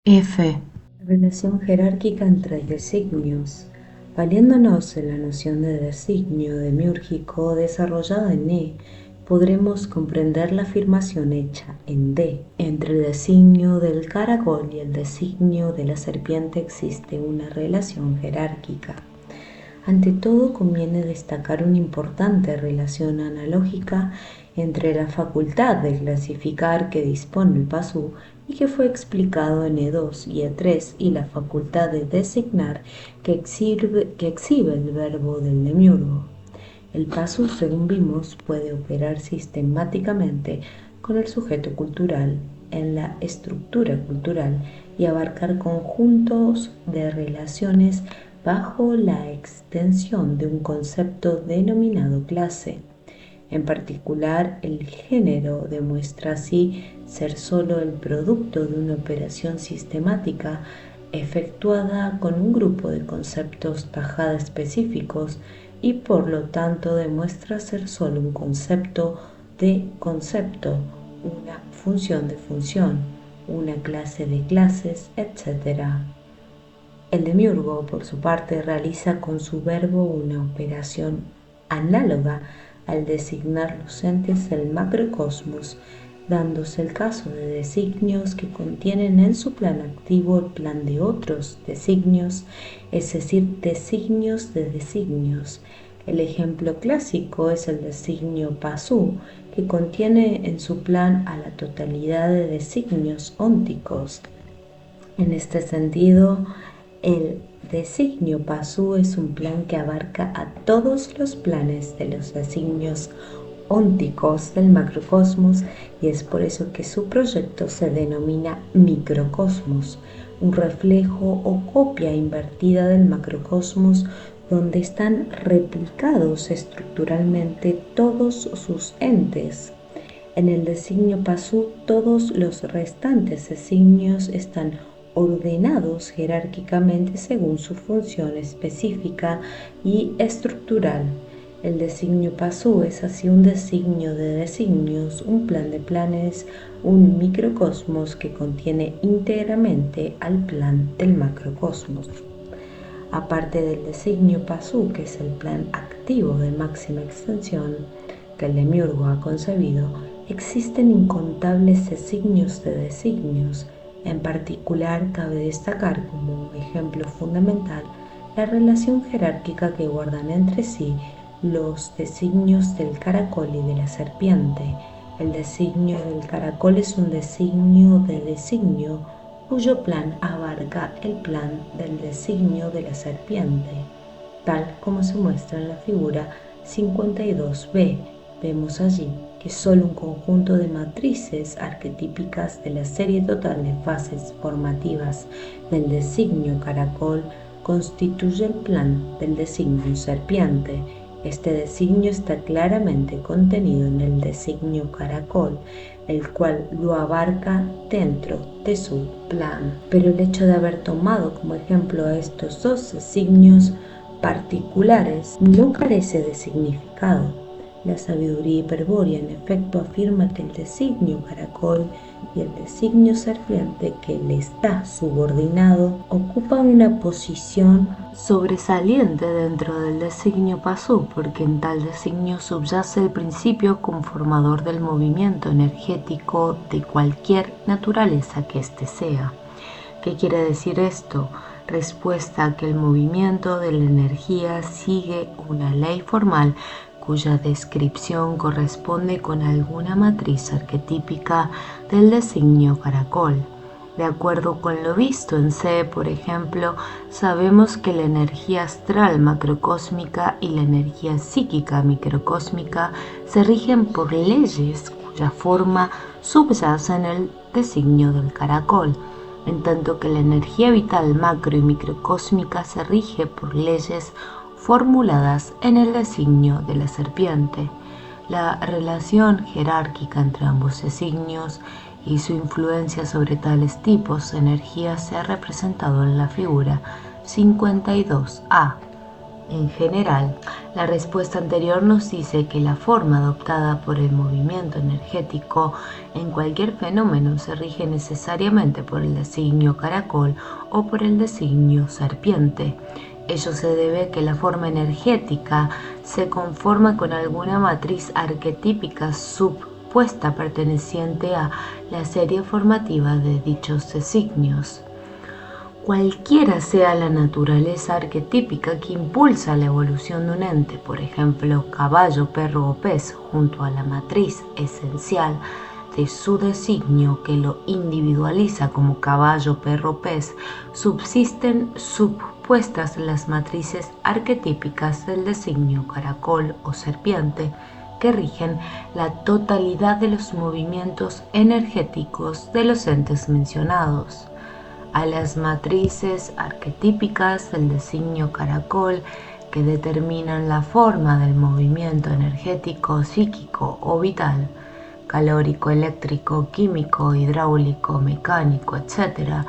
F. Relación jerárquica entre designios. Valiéndonos de la noción de designio demiúrgico desarrollada en E, podremos comprender la afirmación hecha en D. Entre el designio del caracol y el designio de la serpiente existe una relación jerárquica. Ante todo, conviene destacar una importante relación analógica entre la facultad de clasificar que dispone el PASU y que fue explicado en E2 y E3 y la facultad de designar que exhibe el verbo del demiurgo. El PASU, según vimos, puede operar sistemáticamente con el sujeto cultural en la estructura cultural y abarcar conjuntos de relaciones bajo la extensión de un concepto denominado clase. En particular, el género demuestra así ser sólo el producto de una operación sistemática efectuada con un grupo de conceptos tajada específicos y por lo tanto demuestra ser sólo un concepto de concepto, una función de función, una clase de clases, etc. El demiurgo, por su parte, realiza con su verbo una operación análoga al designar los entes del macrocosmos, dándose el caso de designios que contienen en su plan activo el plan de otros designios, es decir, designios de designios. El ejemplo clásico es el designio PASU, que contiene en su plan a la totalidad de designios ónticos. En este sentido, el designio PASU es un plan que abarca a todos los planes de los designios ónticos del macrocosmos y es por eso que su proyecto se denomina microcosmos, un reflejo o copia invertida del macrocosmos donde están replicados estructuralmente todos sus entes. En el designio PASU todos los restantes designios están ordenados jerárquicamente según su función específica y estructural. El designio PASU es así un designio de designios, un plan de planes, un microcosmos que contiene íntegramente al plan del macrocosmos. Aparte del designio PASU, que es el plan activo de máxima extensión que el demiurgo ha concebido, existen incontables designios de designios. En particular, cabe destacar como un ejemplo fundamental la relación jerárquica que guardan entre sí los designios del caracol y de la serpiente. El designio del caracol es un designio de designio cuyo plan abarca el plan del designio de la serpiente, tal como se muestra en la figura 52b. Vemos allí que solo un conjunto de matrices arquetípicas de la serie total de fases formativas del designio caracol constituye el plan del designio serpiente. Este designio está claramente contenido en el designio caracol, el cual lo abarca dentro de su plan. Pero el hecho de haber tomado como ejemplo a estos dos designios particulares no carece de significado. La sabiduría hiperbórea en efecto afirma que el designio caracol y el designio serpiente que le está subordinado ocupan una posición sobresaliente dentro del designio PASU, porque en tal designio subyace el principio conformador del movimiento energético de cualquier naturaleza que éste sea. ¿Qué quiere decir esto? Respuesta a que el movimiento de la energía sigue una ley formal cuya descripción corresponde con alguna matriz arquetípica del designio caracol. De acuerdo con lo visto en C, por ejemplo, sabemos que la energía astral macrocósmica y la energía psíquica microcósmica se rigen por leyes cuya forma subyace en el designio del caracol, en tanto que la energía vital macro y microcósmica se rige por leyes formuladas en el designio de la serpiente. La relación jerárquica entre ambos designios y su influencia sobre tales tipos de energía se ha representado en la figura 52a. En general, la respuesta anterior nos dice que la forma adoptada por el movimiento energético en cualquier fenómeno se rige necesariamente por el designio caracol o por el designio serpiente. Ello se debe a que la forma energética se conforma con alguna matriz arquetípica subpuesta perteneciente a la serie formativa de dichos designios. Cualquiera sea la naturaleza arquetípica que impulsa la evolución de un ente, por ejemplo, caballo, perro o pez, junto a la matriz esencial de su designio que lo individualiza como caballo, perro, pez, subsisten subpuestas las matrices arquetípicas del designio caracol o serpiente, que rigen la totalidad de los movimientos energéticos de los entes mencionados. A las matrices arquetípicas del designio caracol, que determinan la forma del movimiento energético, psíquico o vital, calórico, eléctrico, químico, hidráulico, mecánico, etc.,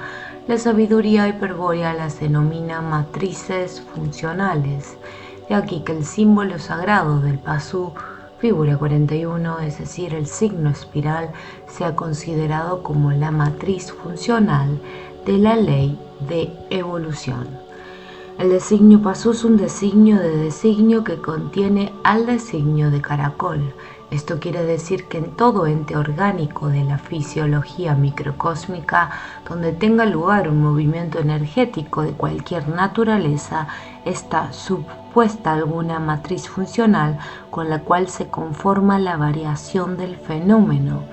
la sabiduría hiperbórea las denomina matrices funcionales. De aquí que el símbolo sagrado del Pasú, figura 41, es decir, el signo espiral, sea considerado como la matriz funcional de la ley de evolución. El designio Pasú es un designio de designio que contiene al designio de caracol. Esto quiere decir que en todo ente orgánico de la fisiología microcósmica, donde tenga lugar un movimiento energético de cualquier naturaleza, está subpuesta alguna matriz funcional con la cual se conforma la variación del fenómeno.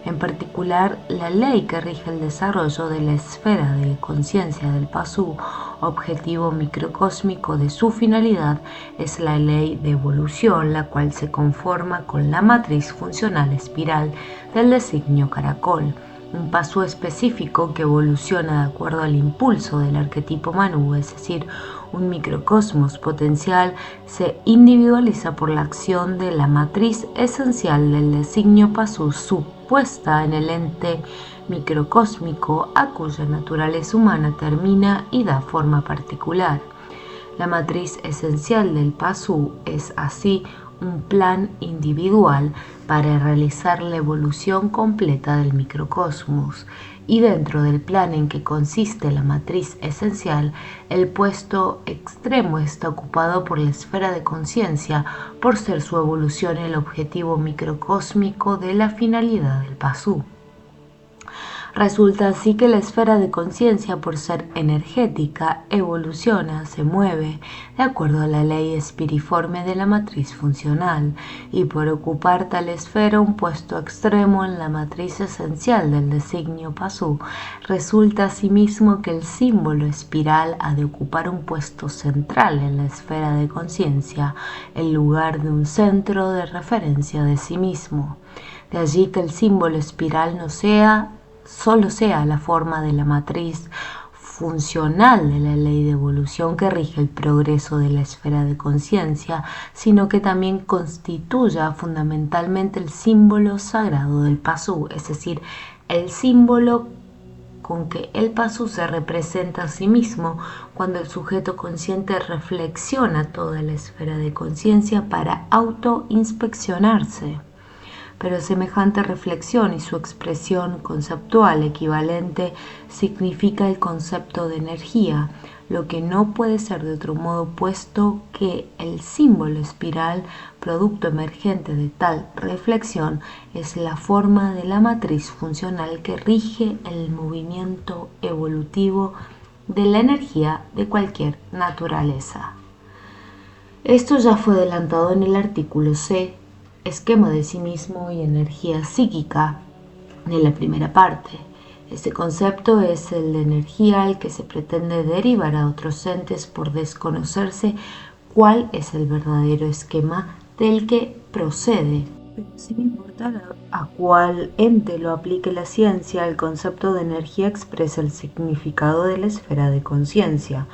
En particular, la ley que rige el desarrollo de la esfera de conciencia del Pasú, objetivo microcósmico de su finalidad, es la ley de evolución, la cual se conforma con la matriz funcional espiral del designio caracol, un Pasú específico que evoluciona de acuerdo al impulso del arquetipo Manú, es decir, un microcosmos potencial se individualiza por la acción de la matriz esencial del designio Pasú subpuesta en el ente microcósmico a cuya naturaleza humana termina y da forma particular. La matriz esencial del Pasú es así un plan individual para realizar la evolución completa del microcosmos, y dentro del plan en que consiste la matriz esencial, el puesto extremo está ocupado por la esfera de conciencia, por ser su evolución el objetivo microcósmico de la finalidad del Pasú. Resulta así que la esfera de conciencia, por ser energética, evoluciona, se mueve, de acuerdo a la ley espiriforme de la matriz funcional, y por ocupar tal esfera un puesto extremo en la matriz esencial del designio Pasú, resulta asimismo que el símbolo espiral ha de ocupar un puesto central en la esfera de conciencia, en lugar de un centro de referencia de sí mismo. De allí que el símbolo espiral solo sea la forma de la matriz funcional de la ley de evolución que rige el progreso de la esfera de conciencia, sino que también constituya fundamentalmente el símbolo sagrado del Pasú, es decir, el símbolo con que el Pasú se representa a sí mismo cuando el sujeto consciente reflexiona toda la esfera de conciencia para autoinspeccionarse. Pero semejante reflexión y su expresión conceptual equivalente significa el concepto de energía, lo que no puede ser de otro modo puesto que el símbolo espiral, producto emergente de tal reflexión, es la forma de la matriz funcional que rige el movimiento evolutivo de la energía de cualquier naturaleza. Esto ya fue adelantado en el artículo C, esquema de sí mismo y energía psíquica, de la primera parte. Este concepto es el de energía al que se pretende derivar a otros entes por desconocerse cuál es el verdadero esquema del que procede. Pero sin importar a cuál ente lo aplique la ciencia, el concepto de energía expresa el significado de la esfera de conciencia.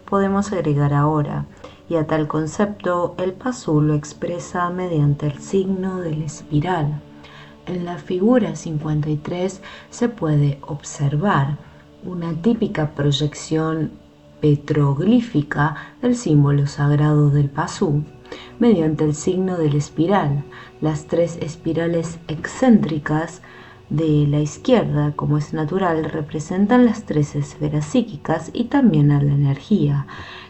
Podemos agregar ahora: y a tal concepto el Pasú lo expresa mediante el signo de la espiral. En la figura 53 se puede observar una típica proyección petroglífica del símbolo sagrado del Pazú, mediante el signo de la espiral. Las 3 espirales excéntricas de la izquierda, como es natural, representan las 3 esferas psíquicas y también a la energía.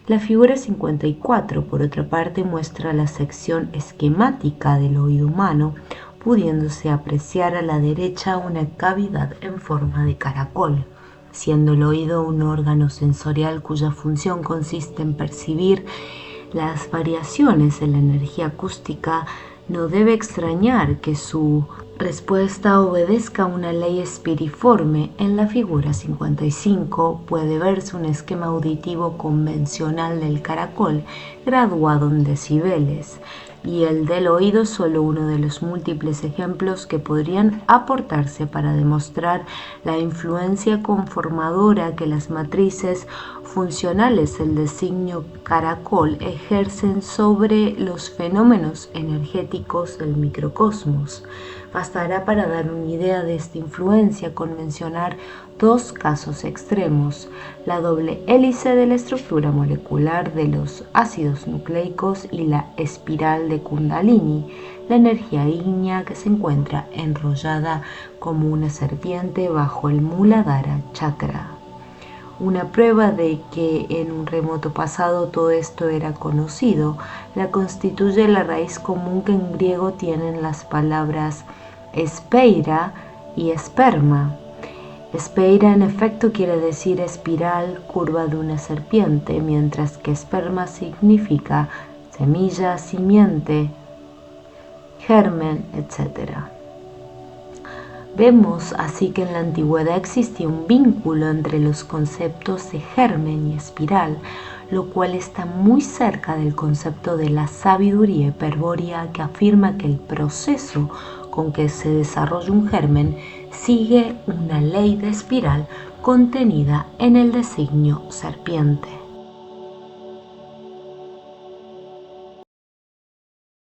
La figura 54, por otra parte, muestra la sección esquemática del oído humano, pudiéndose apreciar a la derecha una cavidad en forma de caracol, siendo el oído un órgano sensorial cuya función consiste en percibir las variaciones en la energía acústica. No debe extrañar que su respuesta obedezca a una ley espiriforme. En la figura 55 puede verse un esquema auditivo convencional del caracol, graduado en decibeles, y el del oído es solo uno de los múltiples ejemplos que podrían aportarse para demostrar la influencia conformadora que las matrices funcionales del designio caracol ejercen sobre los fenómenos energéticos del microcosmos. Bastará para dar una idea de esta influencia con mencionar 2 casos extremos: la doble hélice de la estructura molecular de los ácidos nucleicos y la espiral de Kundalini, la energía ígnea que se encuentra enrollada como una serpiente bajo el Muladhara chakra. Una prueba de que en un remoto pasado todo esto era conocido la constituye la raíz común que en griego tienen las palabras espeira y esperma. Espeira en efecto quiere decir espiral, curva de una serpiente, mientras que esperma significa semilla, simiente, germen, etc. Vemos así que en la antigüedad existía un vínculo entre los conceptos de germen y espiral, lo cual está muy cerca del concepto de la sabiduría hiperbórea, que afirma que el proceso con que se desarrolla un germen sigue una ley de espiral contenida en el designio serpiente.